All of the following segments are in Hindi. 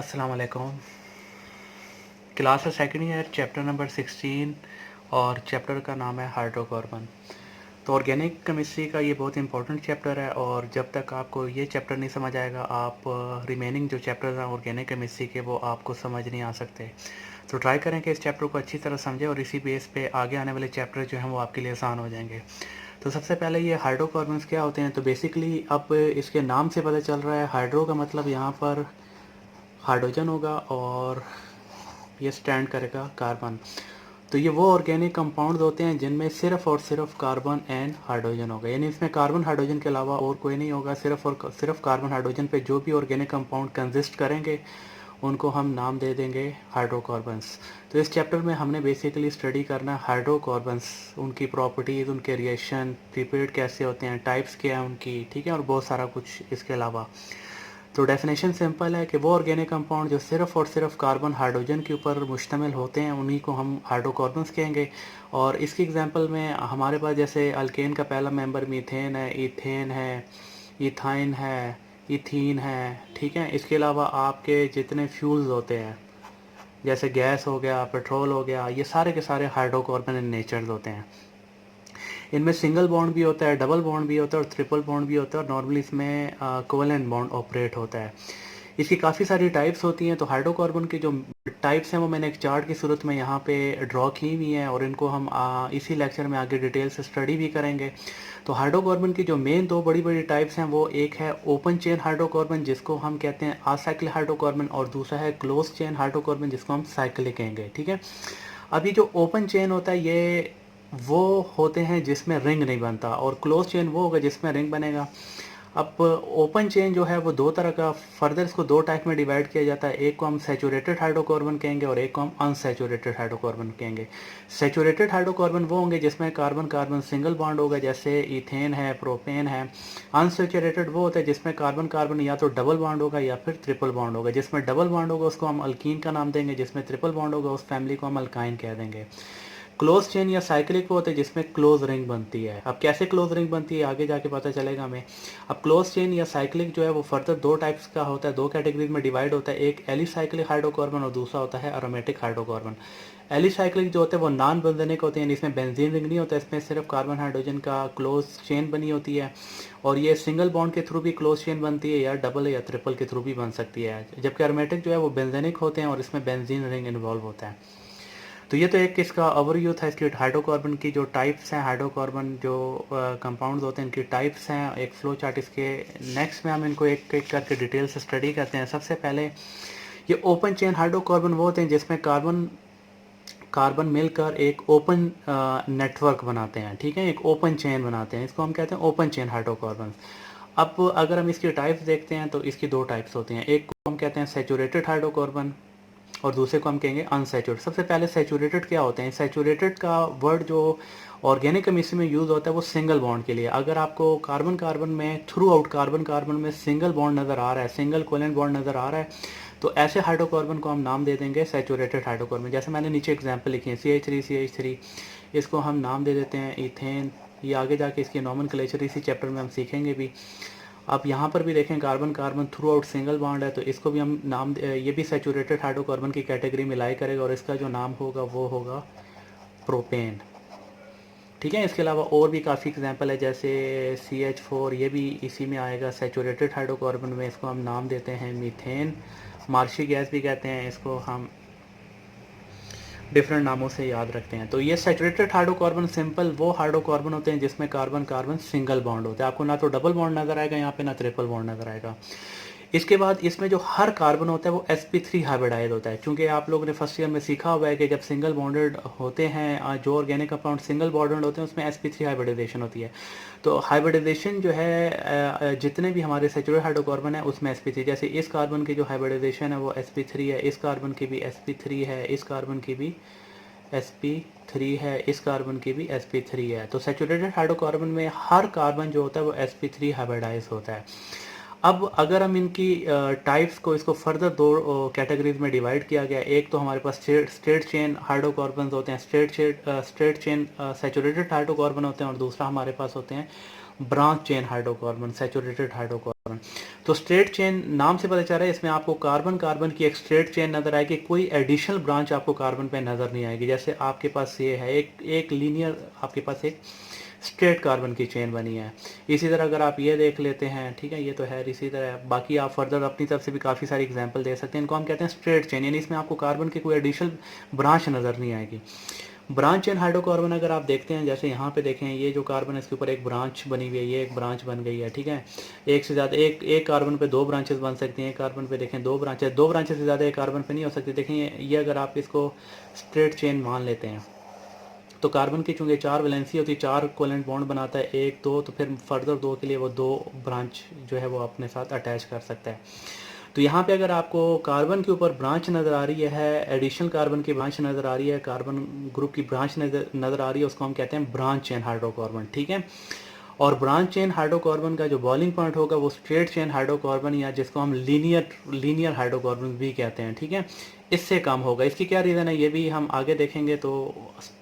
अस्सलाम वालेकुम। क्लास है सेकंड ईयर, चैप्टर नंबर 16 और चैप्टर का नाम है हाइड्रोकार्बन। तो ऑर्गेनिक केमिस्ट्री का ये बहुत इंपॉर्टेंट चैप्टर है और जब तक आपको ये चैप्टर नहीं समझ आएगा आप रिमेनिंग जो चैप्टर्स हैं ऑर्गेनिक केमिस्ट्री के वो आपको समझ नहीं आ सकते। तो ट्राई करें कि इस चैप्टर को अच्छी तरह समझें और इसी बेस पे आगे आने वाले चैप्टर जो हैं वो आपके लिए आसान हो जाएंगे। तो सबसे पहले ये हाइड्रोकार्बन्स क्या होते हैं। तो बेसिकली अब इसके नाम से पता चल रहा है, हाइड्रो का मतलब यहाँ पर हाइड्रोजन होगा और ये स्टैंड करेगा कार्बन। तो ये वो ऑर्गेनिक कंपाउंड होते हैं जिनमें सिर्फ और सिर्फ कार्बन एंड हाइड्रोजन होगा, यानी इसमें कार्बन हाइड्रोजन के अलावा और कोई नहीं होगा। सिर्फ और सिर्फ कार्बन हाइड्रोजन पे जो भी ऑर्गेनिक कंपाउंड कंसिस्ट करेंगे उनको हम नाम दे देंगे हाइड्रोकार्बन्स। तो इस चैप्टर में हमने बेसिकली स्टडी करना है हाइड्रोकार्बन्स, उनकी प्रॉपर्टीज़, उनके रिएक्शन प्रिपेयर्ड कैसे होते हैं, टाइप्स क्या हैं उनकी, ठीक है, और बहुत सारा कुछ इसके अलावा। तो डेफिनेशन सिंपल है कि वो ऑर्गेनिक कंपाउंड जो सिर्फ और सिर्फ कार्बन हाइड्रोजन के ऊपर मुश्तमिल होते हैं उन्हीं को हम हाइड्रोकार्बन्स कहेंगे। और इसकी एग्जांपल में हमारे पास जैसे अल्केन का पहला मेंबर मीथेन है, इथेन है, इथाइन है, इथीन है, ठीक है। इसके अलावा आपके जितने फ्यूल्स होते हैं जैसे गैस हो गया, पेट्रोल हो गया, ये सारे के सारे हाइड्रोकार्बन इन नेचर होते हैं। इनमें सिंगल बॉन्ड भी होता है, डबल बॉन्ड भी होता है और ट्रिपल बॉन्ड भी होता है और नॉर्मली इसमें कोवेलेंट बॉन्ड ऑपरेट होता है। इसकी काफ़ी सारी टाइप्स होती हैं। तो हाइड्रोकार्बन की जो टाइप्स हैं वो मैंने एक चार्ट की सूरत में यहाँ पे ड्रॉ की हुई हैं और इनको हम इसी लेक्चर में आगे डिटेल से स्टडी भी करेंगे। तो हाइड्रोकार्बन की जो मेन दो बड़ी बड़ी टाइप्स हैं वो एक है ओपन चेन हाइड्रोकार्बन जिसको हम कहते हैं असाइक्लिक हाइड्रोकार्बन और दूसरा है क्लोज चेन हाइड्रोकार्बन जिसको हम साइक्लिक कहेंगे, ठीक है। अभी जो ओपन चेन होता है ये वो होते हैं जिसमें रिंग नहीं बनता और क्लोज चेन वो होगा जिसमें रिंग बनेगा। अब ओपन चेन जो है वो दो तरह का, फर्दर इसको दो टाइप में डिवाइड किया जाता है। एक को हम सैचुरेटेड हाइड्रोकार्बन कहेंगे और एक को हम अनसैचुरेटेड हाइड्रोकार्बन कहेंगे। सैचुरेटेड हाइड्रोकार्बन वो होंगे जिसमें कार्बन कार्बन सिंगल बॉन्ड होगा, जैसे इथेन है, प्रोपेन है। अनसैचुरेटेड वो होता है जिसमें कार्बन कार्बन या तो डबल बॉन्ड होगा या फिर ट्रिपल बॉन्ड होगा। जिसमें डबल बॉन्ड होगा उसको हम अल्कीन का नाम देंगे, जिसमें ट्रिपल बॉन्ड होगा उस फैमिली को हम अल्काइन कह देंगे। क्लोज चेन या साइक्लिक वो होते हैं जिसमें क्लोज रिंग बनती है। अब कैसे क्लोज रिंग बनती है आगे जाके पता चलेगा हमें। अब क्लोज चेन या साइक्लिक जो है वो फर्दर दो टाइप्स का होता है, दो कैटेगरीज में डिवाइड होता है। एक एलिसाइक्लिक हाइड्रोकार्बन और दूसरा होता है एरोमेटिक हाइड्रोकार्बन। एलिसाइक्लिक जो होते हैं वो नॉन बेंजीनिक होते हैं, इसमें बेंजीन रिंग नहीं होता, इसमें सिर्फ कार्बन हाइड्रोजन का क्लोज चेन बनी होती है और ये सिंगल बॉन्ड के थ्रू भी क्लोज चेन बनती है या डबल या ट्रिपल के थ्रू भी बन सकती है। जबकि एरोमेटिक जो है वो बेंजीनिक होते हैं और इसमें बेंजीन रिंग इन्वॉल्व होता है। तो ये तो एक इसका ओवरव्यू था इसकी हाइड्रोकार्बन की जो टाइप्स हैं, हाइड्रोकार्बन जो कंपाउंड्स होते हैं इनकी टाइप्स हैं, एक फ्लो चार्ट इसके। नेक्स्ट में हम इनको एक एक करके डिटेल से स्टडी करते हैं। सबसे पहले ये ओपन चेन हाइड्रोकार्बन वो होते हैं जिसमें कार्बन कार्बन मिलकर एक ओपन नेटवर्क बनाते हैं, ठीक है, एक ओपन चेन बनाते हैं, इसको हम कहते हैं ओपन चेन हाइड्रोकार्बन। अब अगर हम इसकी टाइप्स देखते हैं तो इसकी दो टाइप्स होती हैं। एक को हम कहते हैं सैचुरेटेड हाइड्रोकार्बन और दूसरे को हम कहेंगे अनसैचुरेटेड। सबसे पहले सैचुरेटेड क्या होते हैं। सैचुरेटेड का वर्ड जो ऑर्गेनिक केमिस्ट्री में यूज़ होता है वो सिंगल बॉन्ड के लिए। अगर आपको कार्बन कार्बन में थ्रू आउट कार्बन कार्बन में सिंगल बॉन्ड नज़र आ रहा है, सिंगल कोवेलेंट बॉन्ड नज़र आ रहा है, तो ऐसे हाइड्रोकार्बन को हम नाम दे देंगे सैचुरेटेड हाइड्रोकार्बन। जैसे मैंने नीचे एग्जाम्पल लिखी है CH3, इसको हम नाम दे देते हैं इथेन। ये आगे जाके इसकी नॉमेनक्लेचर इसी चैप्टर में हम सीखेंगे भी। आप यहाँ पर भी देखें carbon carbon through out single bond है तो इसको भी हम नाम, ये भी सैचुरेटेड हाइड्रोकार्बन की कैटेगरी में लाई करेगा और इसका जो नाम होगा वो होगा प्रोपेन, ठीक है। इसके अलावा और भी काफ़ी एग्जांपल है जैसे CH4, ये भी इसी में आएगा सैचुरेटेड हाइड्रोकार्बन में। इसको हम नाम देते हैं मीथेन, मार्शी गैस भी कहते हैं इसको, हम डिफरेंट नामों से याद रखते हैं। तो ये सैचुरेटेड हाइड्रोकार्बन सिंपल वो हाइड्रोकार्बन होते हैं जिसमें कार्बन कार्बन सिंगल बॉन्ड होता है। आपको ना तो डबल बॉन्ड नजर आएगा यहाँ पे ना ट्रिपल बॉन्ड नजर आएगा। इसके बाद इसमें जो हर कार्बन होता है वो sp3 हाइब्रिडाइज होता है। क्योंकि आप लोगों ने फर्स्ट ईयर में सीखा हुआ है कि जब सिंगल बॉन्डेड होते हैं, जो ऑर्गेनिक कंपाउंड सिंगल बॉन्डेड होते हैं उसमें sp3 हाइब्रिडाइजेशन होती है। तो हाइब्रिडाइजेशन जो है जितने भी हमारे सैचुरेटेड हाइड्रोकार्बन है उसमें sp3, जैसे इस कार्बन की जो हाइब्रिडाइजेशन है वो sp3 है, इस कार्बन की भी sp3 है, इस कार्बन की भी sp3 है, इस कार्बन की भी sp3 है। तो सैचुरेटेड हाइड्रोकार्बन में हर कार्बन जो होता है वो sp3 हाइब्रिडाइज होता है। अब अगर हम इनकी टाइप्स को, इसको फर्दर दो कैटेगरीज में डिवाइड किया गया। एक तो हमारे पास स्ट्रेट चेन हाइड्रोकार्बन होते हैं, स्ट्रेट चेन सैचुरेटेड हाइड्रोकार्बन होते हैं और दूसरा हमारे पास होते हैं branch chain hydrocarbon, saturated hydrocarbon. तो स्ट्रेट चेन नाम से पता चल रहा है इसमें आपको कार्बन कार्बन की एक स्ट्रेट चेन नज़र आएगी, कोई एडिशनल ब्रांच आपको कार्बन पे नज़र नहीं आएगी। जैसे आपके पास ये है एक लीनियर, आपके पास एक स्ट्रेट कार्बन की चेन बनी है। इसी तरह अगर आप ये देख लेते हैं, ठीक है, ये तो है, इसी तरह बाकी आप फर्दर अपनी तरफ से भी काफ़ी सारी एग्जांपल दे सकते हैं। इनको हम कहते हैं स्ट्रेट चेन, यानी इसमें आपको कार्बन की कोई एडिशनल ब्रांच नज़र नहीं आएगी। ब्रांच चेन हाइड्रोकार्बन अगर आप देखते हैं, जैसे यहाँ पे देखें, ये जो कार्बन है इसके ऊपर एक ब्रांच बनी हुई है, ये एक ब्रांच बन गई है, ठीक है। एक से ज़्यादा एक कार्बन पे दो ब्रांचेस बन सकती हैं, एक कार्बन पे देखें दो ब्रांचेस से ज़्यादा एक कार्बन पे नहीं हो सकती। देखें ये अगर आप इसको स्ट्रेट चेन मान लेते हैं तो कार्बन की चूंकि 4 वैलेंसी होती है, 4 कोवेलेंट बॉन्ड बनाता है, 1 2, तो फिर फर्दर 2 के लिए वो 2 ब्रांच जो है वो अपने साथ अटैच कर सकता है। तो यहाँ पे अगर आपको कार्बन के ऊपर ब्रांच नज़र आ रही है, एडिशनल कार्बन की ब्रांच नज़र आ रही है, कार्बन ग्रुप की ब्रांच नज़र आ रही है, उसको हम कहते हैं ब्रांच चेन हाइड्रोकार्बन, ठीक है। और ब्रांच चेन हाइड्रोकार्बन का जो बॉइलिंग पॉइंट होगा वो स्ट्रेट चेन हाइड्रोकार्बन, या जिसको हम लीनियर हाइड्रोकार्बन भी कहते हैं, ठीक है, इससे कम होगा। इसकी क्या रीज़न है ये भी हम आगे देखेंगे। तो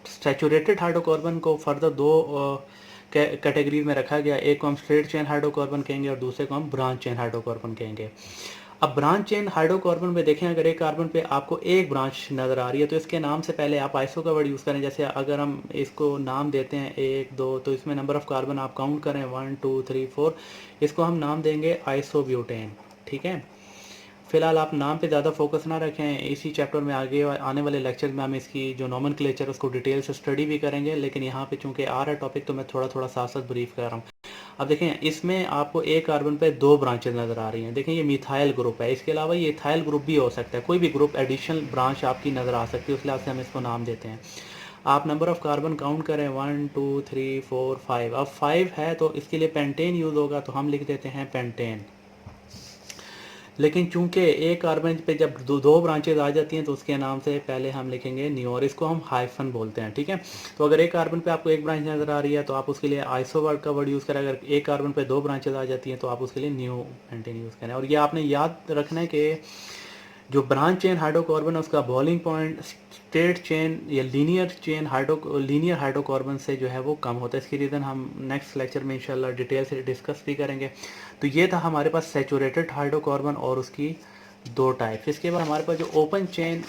सैचुरेटेड हाइड्रोकार्बन को फर्दर दो कैटेगरीज में रखा गया, एक को हम स्ट्रेट चेन हाइड्रोकार्बन कहेंगे और दूसरे को हम ब्रांच चेन हाइड्रोकार्बन कहेंगे। अब ब्रांच चेन हाइड्रोकार्बन में देखें, अगर एक कार्बन पे आपको एक ब्रांच नज़र आ रही है तो इसके नाम से पहले आप आइसो का वर्ड यूज़ करें। जैसे अगर हम इसको नाम देते हैं 1 2, तो इसमें नंबर ऑफ़ कार्बन आप काउंट करें 1 2 3 4, इसको हम नाम देंगे आइसोब्यूटेन, ठीक है। फिलहाल आप नाम पे ज़्यादा फोकस ना रखें, इसी चैप्टर में आगे आने वाले लेक्चर में हम इसकी जो नॉमेनक्लेचर उसको डिटेल से स्टडी भी करेंगे, लेकिन यहाँ पे चूंकि आ रहा है टॉपिक तो मैं थोड़ा थोड़ा साथ साथ ब्रीफ कर रहा हूँ। अब देखें, इसमें आपको एक कार्बन पे दो ब्रांचेज नज़र आ रही हैं। देखें ये मिथाइल ग्रुप है, इसके अलावा ये इथाइल ग्रुप भी हो सकता है, कोई भी ग्रुप एडिशनल ब्रांच आपकी नज़र आ सकती है, उस लिहाज से हम इसको नाम देते हैं। आप नंबर ऑफ़ कार्बन काउंट करें 1 2 3 4 5। अब 5 है तो इसके लिए पेंटेन यूज़ होगा, तो हम लिख देते हैं पेंटेन। लेकिन चूंकि एक कार्बन पे जब दो ब्रांचेज आ जाती हैं तो उसके नाम से पहले हम लिखेंगे न्यू, और इसको हम हाइफन बोलते हैं, ठीक है। तो अगर एक कार्बन पे आपको एक ब्रांच नज़र आ रही है तो आप उसके लिए आइसो वर्ड का वर्ड यूज़ करें। अगर एक कार्बन पे दो ब्रांचेज आ जाती हैं तो आप उसके लिए न्यू पेंटेन यूज़ करें। और ये आपने याद रखना है कि जो ब्रांच चेन हाइड्रोकार्बन है उसका बॉइलिंग पॉइंट स्ट्रेट चेन या लीनियर हाइड्रोकार्बन से जो है वो कम होता है। इसकी रीज़न हम नेक्स्ट लेक्चर में इंशाल्लाह डिटेल से डिस्कस भी करेंगे। तो ये था हमारे पास सैचुरेटेड हाइड्रोकार्बन और उसकी दो टाइप्स। इसके बाद हमारे पास जो ओपन चेन,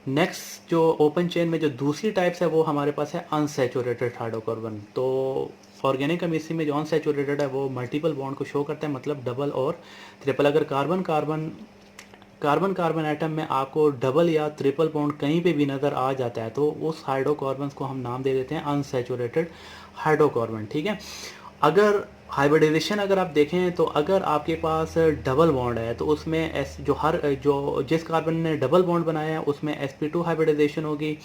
नेक्स्ट जो ओपन चेन में जो दूसरी टाइप्स है वो हमारे पास है अनसैचुरेटेड हाइड्रोकार्बन। तो ऑर्गेनिक केमिस्ट्री में जो अनसैचुरेटेड है वो मल्टीपल बॉन्ड को शो करता है, मतलब डबल और ट्रिपल। अगर कार्बन कार्बन एटम में आपको डबल या ट्रिपल बॉन्ड कहीं पे भी नज़र आ जाता है तो उस हाइड्रोकार्बन को हम नाम दे देते हैं अनसैचुरेटेड हाइड्रोकार्बन, ठीक है। अगर हाइब्रिडाइजेशन अगर आप देखें तो अगर आपके पास डबल बॉन्ड है तो उसमें जिस कार्बन ने डबल बॉन्ड बनाया है उसमें sp2 हाइब्रिडाइजेशन होगी,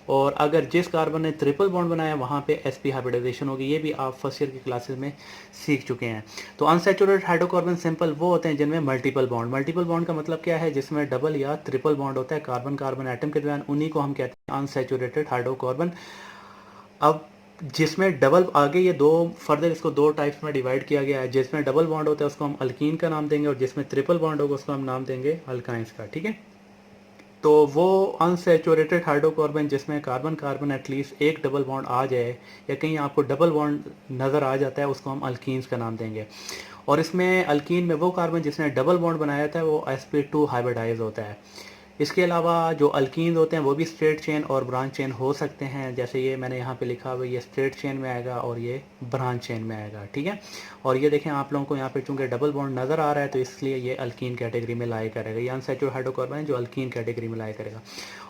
और अगर जिस कार्बन ने ट्रिपल बॉन्ड बनाया वहाँ पे sp हाइब्रिडाइजेशन होगी। ये भी आप फर्स्ट ईयर की क्लासेस में सीख चुके हैं। तो अनसैचुरेटेड हाइड्रोकार्बन सिंपल वो होते हैं जिनमें मल्टीपल बॉन्ड का मतलब क्या है, जिसमें डबल या ट्रिपल बॉन्ड होता है कार्बन कार्बन एटम के दरमियान, उन्हीं को हम कहते हैं अनसैचुरेटेड हाइड्रोकार्बन। अब जिसमें डबल, आगे ये दो फर्दर इसको दो टाइप्स में डिवाइड किया गया है। जिसमें डबल बॉन्ड होता है उसको हम अल्कीन का नाम देंगे, और जिसमें ट्रिपल बॉन्ड होगा उसको हम नाम देंगे अल्काइंस का, ठीक है। तो वो अनसैचुरेटेड हाइड्रोकार्बन जिसमें कार्बन कार्बन एटलीस्ट एक डबल बॉन्ड आ जाए या कहीं आपको डबल बॉन्ड नज़र आ जाता है उसको हम अल्कीन्स का नाम देंगे। और इसमें अल्कीन में वो कार्बन जिसने डबल बॉन्ड बनाया था वो sp2 हाइब्रिडाइज होता है। इसके अलावा जो अल्कीन होते हैं वो भी स्ट्रेट चेन और ब्रांच चेन हो सकते हैं, जैसे ये मैंने यहाँ पे लिखा हुआ, ये स्ट्रेट चेन में आएगा और ये ब्रांच चेन में आएगा, ठीक है। और ये देखें आप लोगों को यहाँ पे चूंकि डबल बॉन्ड नज़र आ रहा है तो इसलिए ये अल्कीन कैटेगरी में लाई करेगा। ये अनसैचुरेटेड हाइड्रोकार्बन है जो अल्कीन कैटेगरी में लाई करेगा।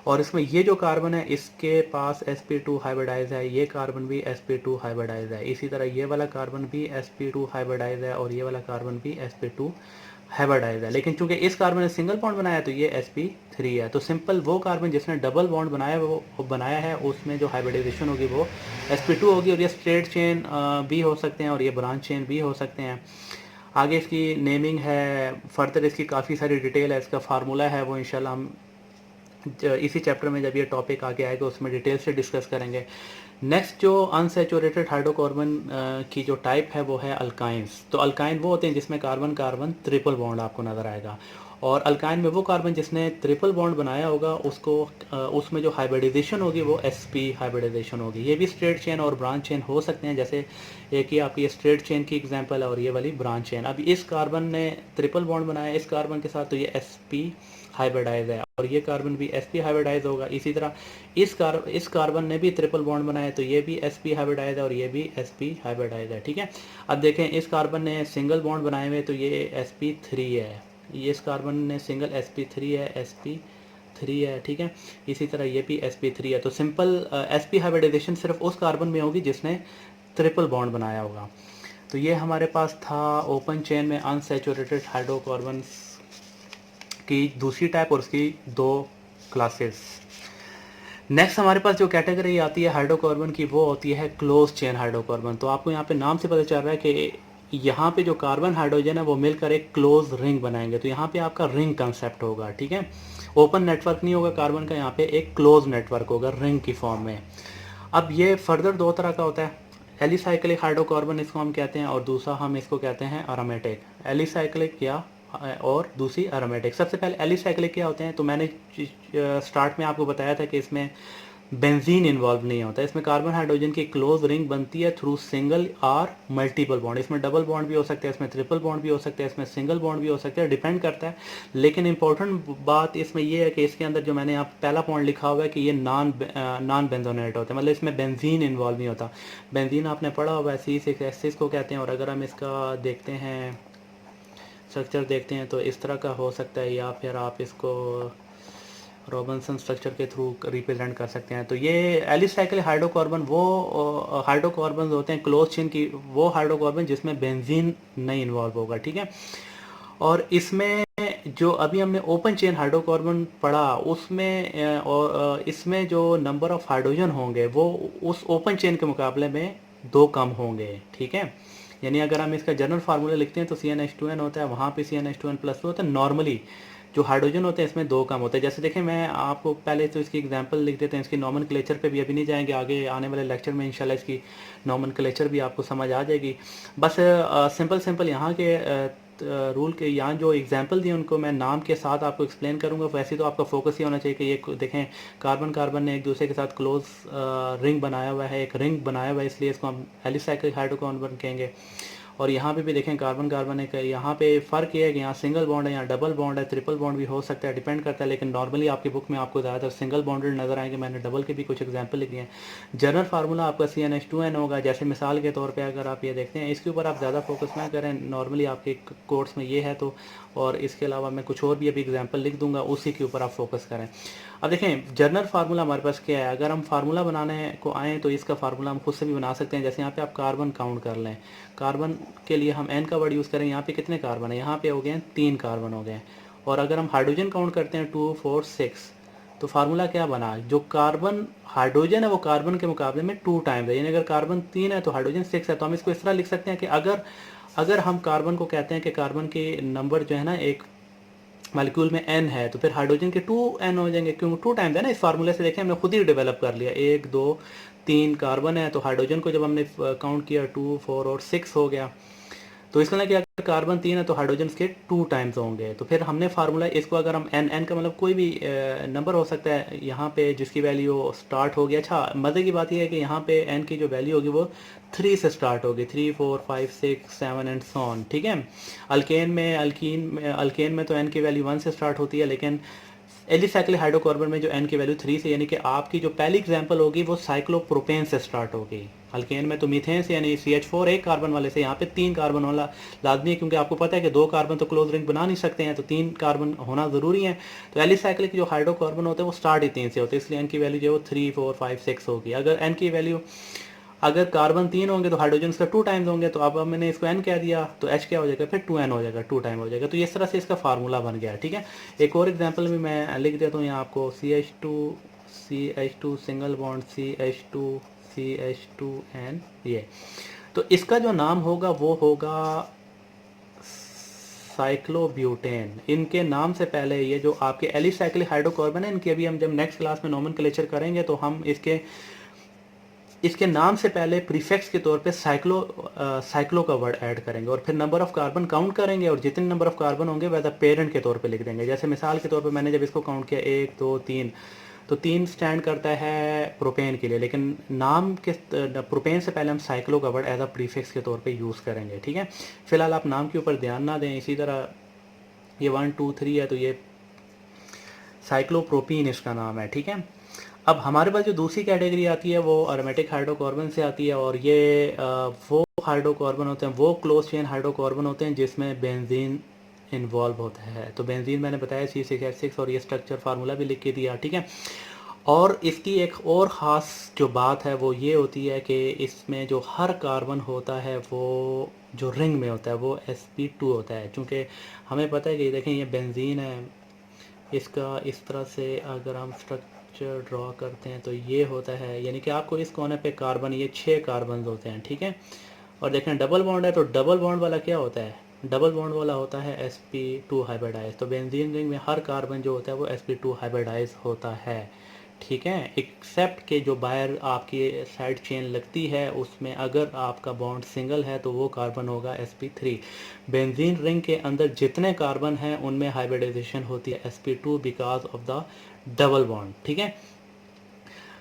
और इसमें ये जो कार्बन है इसके पास sp2 हाइब्रिडाइज है, ये कार्बन भी sp2 हाइब्रिडाइज है, इसी तरह ये वाला कार्बन भी sp2 हाइब्रिडाइज है और ये वाला कार्बन भी sp2 हाइब्रिडाइज है। लेकिन चूंकि इस कार्बन ने सिंगल बॉन्ड बनाया तो ये sp3 है। तो सिंपल वो कार्बन जिसने डबल बॉन्ड बनाया है उसमें जो हाइब्रिडाइजेशन होगी वो sp2 होगी, और ये स्ट्रेट चेन भी हो सकते हैं और ये ब्रांच चेन भी हो सकते हैं। आगे इसकी नेमिंग है, फर्दर इसकी काफ़ी सारी डिटेल है, इसका फार्मूला है, वो इंशाल्लाह हम इसी चैप्टर में जब ये टॉपिक आगे आएगा उसमें डिटेल से डिस्कस करेंगे। नेक्स्ट जो अनसैचुरेटेड हाइड्रोकार्बन की जो टाइप है वो है अल्काइंस। तो अल्काइन वो होते हैं जिसमें कार्बन कार्बन ट्रिपल बॉन्ड आपको नज़र आएगा। और अल्काइन में वो कार्बन जिसने ट्रिपल बॉन्ड बनाया होगा उसको उसमें जो हाइब्रिडाइजेशन होगी वो sp हाइब्रिडाइजेशन होगी। ये भी स्ट्रेट चेन और ब्रांच चेन हो सकते हैं, जैसे एक ही आपकी स्ट्रेट चेन की एग्जांपल है और ये वाली ब्रांच चेन। अब इस कार्बन ने ट्रिपल बॉन्ड बनाया इस कार्बन के साथ, तो ये sp हाइब्रिडाइज है और ये कार्बन भी sp हाइब्रिडाइज होगा। इसी तरह इस कार्बन ने भी ट्रिपल बॉन्ड बनाया तो ये भी sp हाइब्रिडाइज है और ये भी sp हाइब्रिडाइज है, ठीक है। अब देखें इस कार्बन ने सिंगल बॉन्ड बनाए हुए तो ये sp3 है, ये इस कार्बन ने सिंगल sp3 है, sp3 है, ठीक है। इसी तरह ये भी sp3 है। तो सिंपल sp हाइब्रिडाइजेशन सिर्फ उस कार्बन में होगी जिसने ट्रिपल बॉन्ड बनाया होगा। तो ये हमारे पास था ओपन चेन में अनसैचुरेटेड हाइड्रोकार्बन्स की दूसरी टाइप और उसकी दो क्लासेस। नेक्स्ट हमारे पास जो कैटेगरी आती है हाइड्रोकार्बन की वो होती है क्लोज चेन हाइड्रोकार्बन। तो आपको यहाँ पे नाम से पता चल रहा है कि यहाँ पे जो कार्बन हाइड्रोजन है वो मिलकर एक क्लोज रिंग बनाएंगे, तो यहाँ पे आपका रिंग कंसेप्ट होगा, ठीक है। ओपन नेटवर्क नहीं होगा कार्बन का, यहाँ पे एक क्लोज नेटवर्क होगा रिंग की फॉर्म में। अब ये फर्दर दो तरह का होता है, एलिसाइक्लिक हाइड्रोकार्बन इसको हम कहते हैं और दूसरा हम इसको कहते हैं एरोमेटिक। एलिसाइक्लिक या और दूसरी एरोमेटिक। सबसे पहले एलिसाइक्लिक क्या होते हैं, तो मैंने स्टार्ट में आपको बताया था कि इसमें बेंजीन इन्वॉल्व नहीं होता है। इसमें कार्बन हाइड्रोजन की क्लोज रिंग बनती है थ्रू सिंगल और मल्टीपल बॉन्ड। इसमें डबल बॉन्ड भी हो सकता है, इसमें ट्रिपल बॉन्ड भी हो सकता है, इसमें सिंगल बॉन्ड भी हो सकता है, डिपेंड करता है। लेकिन इंपॉर्टेंट बात इसमें यह है कि इसके अंदर जो मैंने आप पहला पॉइंट लिखा हुआ है कि ये नॉन बेंजोनेट होता है, मतलब इसमें बेंजीन इन्वॉल्व नहीं होता। बेंजीन आपने पढ़ा हुआ है, C6H6 को कहते हैं। और अगर हम इसका देखते हैं स्ट्रक्चर देखते हैं तो इस तरह का हो सकता है, या फिर आप इसको रॉबिन्सन स्ट्रक्चर के थ्रू रिप्रेजेंट कर सकते हैं। तो ये एलिसाइक्लिक हाइड्रोकार्बन वो हाइड्रोकार्बन होते हैं क्लोज चेन की, वो हाइड्रोकार्बन जिसमें बेंजीन नहीं इन्वॉल्व होगा, ठीक है। और इसमें जो अभी हमने ओपन चेन हाइड्रोकार्बन पढ़ा उसमें और इसमें जो नंबर ऑफ हाइड्रोजन होंगे वो उस ओपन चेन के मुकाबले में दो कम होंगे, ठीक है। यानी अगर हम इसका जनरल फार्मूला लिखते हैं तो CnH2n होता है, वहाँ पे CnH2n+ होता है। नॉर्मली जो हाइड्रोजन होते हैं इसमें दो कम होते हैं। जैसे देखें मैं आपको पहले तो इसकी एग्जांपल लिख देते हैं, इसकी नॉमेनक्लेचर पे भी अभी नहीं जाएंगे, आगे आने वाले लेक्चर में इंशाल्लाह इसकी नॉमेनक्लेचर भी आपको समझ आ जाएगी। बस सिंपल यहाँ के रूल के यहाँ जो एग्जांपल दिए उनको मैं नाम के साथ आपको एक्सप्लेन करूँगा। वैसे तो आपका फोकस ये होना चाहिए कि ये देखें कार्बन कार्बन ने एक दूसरे के साथ क्लोज रिंग बनाया हुआ है, एक रिंग बनाया हुआ है, इसलिए इसको हम एलिसाइक्लिक हाइड्रोकार्बन कहेंगे। और यहाँ पे भी देखें कार्बन कार्बन है, यहाँ पे फ़र्क ये है कि यहाँ सिंगल बॉन्ड है, यहाँ डबल बॉन्ड है, ट्रिपल बॉन्ड भी हो सकता है, डिपेंड करता है। लेकिन नॉर्मली आपकी बुक में आपको ज़्यादातर सिंगल बॉन्डेड नज़र आएंगे। मैंने डबल के भी कुछ एग्जांपल लिखे हैं। जनरल फार्मूला आपका CnH2n होगा, जैसे मिसाल के तौर पर अगर आप ये देखते हैं, इसके ऊपर आप ज़्यादा फोकस ना करें, नॉर्मली आपके कोर्स में ये है तो। और इसके अलावा मैं कुछ और भी अभी एग्जाम्पल लिख दूंगा, उसी के ऊपर आप फोकस करें। अब देखें जनरल फार्मूला हमारे पास क्या है, अगर हम फार्मूला बनाने को आएँ तो इसका फार्मूला हम खुद से भी बना सकते हैं। जैसे यहाँ पे आप कार्बन काउंट कर लें, कार्बन के लिए हम n का वर्ड यूज़ करें। यहाँ पे कितने कार्बन है, यहाँ पे हो गए हैं 3 कार्बन हो गए। और अगर हम हाइड्रोजन काउंट करते हैं 2 4 6, तो फार्मूला क्या बना, जो कार्बन हाइड्रोजन है वो कार्बन के मुकाबले में 2 टाइम्स है, यानी अगर कार्बन 3 है तो हाइड्रोजन 6 है। तो हम इसको इस तरह लिख सकते हैं कि अगर हम कार्बन को कहते हैं कि कार्बन के नंबर जो है ना एक मॉलिक्यूल में n है, तो फिर हाइड्रोजन के 2n हो जाएंगे, क्योंकि 2 टाइम्स है ना। इस फार्मूले से देखें हमने खुद ही डेवलप कर लिया, 1 2 3 कार्बन है, तो हाइड्रोजन को जब हमने काउंट किया 2 4 और 6 हो गया। तो इसका क्या, अगर कार्बन 3 है तो हाइड्रोजन के 2 टाइम्स होंगे। तो फिर हमने फार्मूला इसको अगर हम n का मतलब कोई भी नंबर हो सकता है यहाँ पे जिसकी वैल्यू स्टार्ट होगी। अच्छा मज़े की बात यह है कि यहाँ पे n की जो वैल्यू होगी वो 3 से स्टार्ट होगी, 3 4 5 6 7 एंड सो ऑन, ठीक है। अल्केन में तो n की वैल्यू 1 से स्टार्ट होती है, लेकिन एलिसाइक्लिक हाइड्रोकार्बन में जो n की वैल्यू 3 से, यानी कि आपकी जो पहली एग्जांपल होगी वो साइक्लोप्रोपेन से स्टार्ट होगी। अल्केन में तो मीथेन से यानी CH4 एक कार्बन वाले से, यहाँ पे 3 कार्बन होना लाजमी है, क्योंकि आपको पता है कि 2 कार्बन तो क्लोज रिंग बना नहीं सकते हैं, तो 3 कार्बन होना ज़रूरी है। तो एलिसाइक्लिक जो हाइड्रोकार्बन होते हैं वो स्टार्ट ही 3 से होते हैं, इसलिए n की वैल्यू जो है वो 3 4 5 6 होगी। अगर n की वैल्यू अगर कार्बन 3 होंगे तो हाइड्रोजन का 2 टाइम्स होंगे, तो अब मैंने इसको n कह दिया तो h क्या हो जाएगा, फिर 2n हो जाएगा, 2 टाइम हो जाएगा। तो इस तरह से इसका फार्मूला बन गया, ठीक है। एक और एग्जांपल भी मैं लिख देता हूँ यहाँ आपको, CH2 सिंगल बॉन्ड CH2 ये। तो इसका जो नाम होगा वो होगा साइक्लोब्यूटेन। इनके नाम से पहले ये जो आपके एलिसाइक्लिक हाइड्रोकार्बन है, इनकी अभी हम जब नेक्स्ट क्लास में नॉमेनक्लेचर करेंगे तो हम इसके इसके नाम से पहले प्रीफिक्स के तौर पे साइक्लो का वर्ड ऐड करेंगे और फिर नंबर ऑफ़ कार्बन काउंट करेंगे और जितने नंबर ऑफ़ कार्बन होंगे वह द पेरेंट के तौर पे लिख देंगे। जैसे मिसाल के तौर पे मैंने जब इसको काउंट किया 1 2 3, तो 3 स्टैंड करता है प्रोपेन के लिए, लेकिन नाम के प्रोपेन से पहले हम साइक्लो का वर्ड एज अ प्रीफिक्स के तौर पे यूज़ करेंगे। ठीक है, फिलहाल आप नाम के ऊपर ध्यान ना दें। इसी तरह ये 1 2 3 है तो ये साइक्लोप्रोपीन इसका नाम है। ठीक है, अब हमारे पास जो दूसरी कैटेगरी आती है वो एरोमेटिक हाइड्रोकार्बन से आती है और ये वो हाइड्रोकार्बन होते हैं, वो क्लोज चेन हाइड्रोकार्बन होते हैं जिसमें बेंजीन इन्वॉल्व होता है। तो बेंजीन मैंने बताया C6H6 और ये स्ट्रक्चर फार्मूला भी लिख के दिया। ठीक है, और इसकी एक और ख़ास जो बात है वो ये होती है कि इसमें जो हर कार्बन होता है वो जो रिंग में होता है वो sp2 होता है। चूँकि हमें पता है कि देखें ये बेंजीन है, इसका इस तरह से अगर हम स्ट्रक्चर ड्रॉ करते हैं तो ये होता है, यानी कि आपको इस कोने पे कार्बन, ये 6 कार्बन होते हैं। ठीक है, और देखें डबल बॉन्ड है तो डबल बॉन्ड वाला क्या होता है, डबल बॉन्ड वाला होता है sp2 हाइब्रिडाइज। तो बेंजीन रिंग में हर कार्बन जो होता है वो sp2 हाइब्रिडाइज होता है। ठीक है, एक्सेप्ट के जो बाहर आपकी साइड चेन लगती है उसमें अगर आपका बॉन्ड सिंगल है तो वो कार्बन होगा sp3। बेंजीन रिंग के अंदर जितने कार्बन हैं उनमें हाइब्रिडाइजेशन होती है sp2 because of the double bond. ठीक है,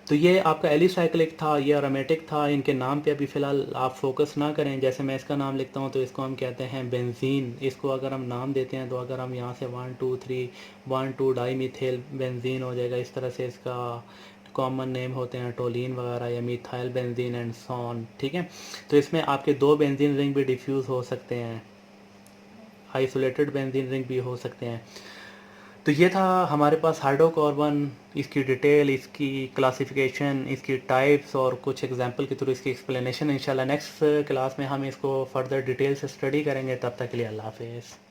तो ये आपका एलिसाइक्लिक था, ये अरोमेटिक था। इनके नाम पे अभी फ़िलहाल आप फोकस ना करें। जैसे मैं इसका नाम लिखता हूँ तो इसको हम कहते हैं बेंजीन। इसको अगर हम नाम देते हैं तो अगर हम यहाँ से 1 2 3 1 2 डाई मिथेल बेंजीन हो जाएगा। इस तरह से इसका कॉमन नेम होते हैं टोलिन वगैरह या मिथाइल बेंजीन एंड सॉन। ठीक है, तो इसमें आपके 2 बेंजीन रिंग भी डिफ्यूज़ हो सकते हैं, आइसोलेटेड बेंजीन रिंग भी हो सकते हैं। तो ये था हमारे पास हाइड्रोकार्बन, इसकी डिटेल, इसकी क्लासिफिकेशन, इसकी टाइप्स और कुछ एग्जांपल के थ्रू इसकी एक्सप्लेनेशन। इंशाल्लाह नेक्स्ट क्लास में हम इसको फर्दर डिटेल से स्टडी करेंगे। तब तक के लिए अल्लाह हाफिज़।